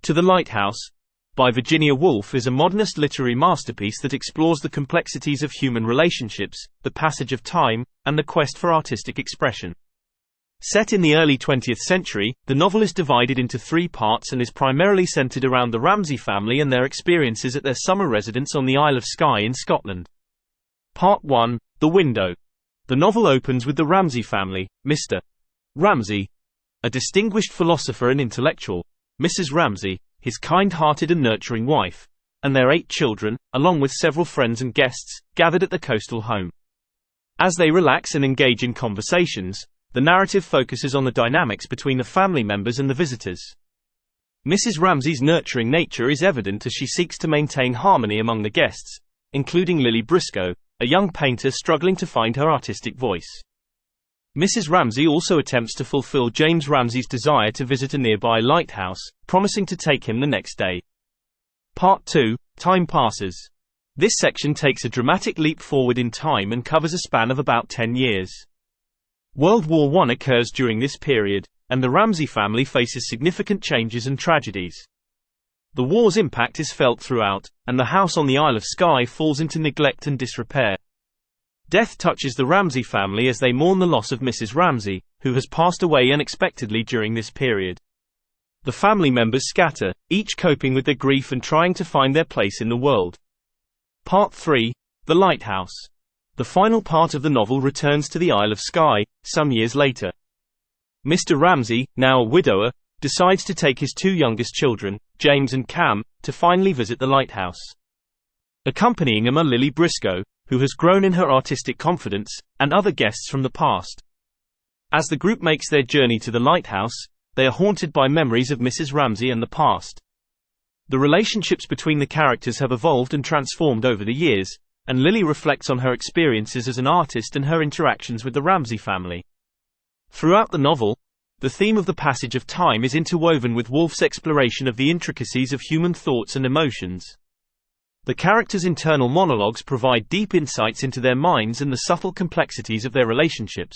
To the Lighthouse, by Virginia Woolf, is a modernist literary masterpiece that explores the complexities of human relationships, the passage of time, and the quest for artistic expression. Set in the early 20th century, the novel is divided into 3 parts and is primarily centered around the Ramsay family and their experiences at their summer residence on the Isle of Skye in Scotland. Part 1, The Window. The novel opens with the Ramsay family, Mr. Ramsay, a distinguished philosopher and intellectual, Mrs. Ramsay, his kind-hearted and nurturing wife, and their 8 children, along with several friends and guests, gathered at the coastal home. As they relax and engage in conversations, the narrative focuses on the dynamics between the family members and the visitors. Mrs. Ramsay's nurturing nature is evident as she seeks to maintain harmony among the guests, including Lily Briscoe, a young painter struggling to find her artistic voice. Mrs. Ramsay also attempts to fulfill James Ramsay's desire to visit a nearby lighthouse, promising to take him the next day. Part 2, Time passes. This section takes a dramatic leap forward in time and covers a span of about 10 years. World War I occurs during this period, and the Ramsay family faces significant changes and tragedies. The war's impact is felt throughout, and the house on the Isle of Skye falls into neglect and disrepair. Death touches the Ramsay family as they mourn the loss of Mrs. Ramsay, who has passed away unexpectedly during this period. The family members scatter, each coping with their grief and trying to find their place in the world. Part 3, The Lighthouse. The final part of the novel returns to the Isle of Skye, some years later. Mr. Ramsay, now a widower, decides to take his 2 youngest children, James and Cam, to finally visit the lighthouse. Accompanying him are Lily Briscoe, who has grown in her artistic confidence, and other guests from the past. As the group makes their journey to the lighthouse, they are haunted by memories of Mrs. Ramsay and the past. The relationships between the characters have evolved and transformed over the years, and Lily reflects on her experiences as an artist and her interactions with the Ramsay family. Throughout the novel, the theme of the passage of time is interwoven with Woolf's exploration of the intricacies of human thoughts and emotions. The characters' internal monologues provide deep insights into their minds and the subtle complexities of their relationships.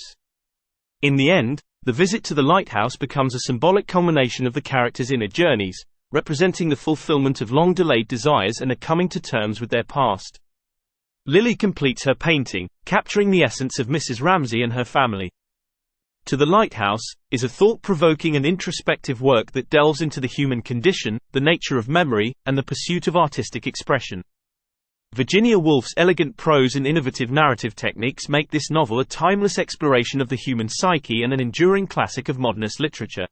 In the end, the visit to the lighthouse becomes a symbolic culmination of the characters' inner journeys, representing the fulfillment of long-delayed desires and a coming to terms with their past. Lily completes her painting, capturing the essence of Mrs. Ramsay and her family. To the Lighthouse is a thought-provoking and introspective work that delves into the human condition, the nature of memory, and the pursuit of artistic expression. Virginia Woolf's elegant prose and innovative narrative techniques make this novel a timeless exploration of the human psyche and an enduring classic of modernist literature.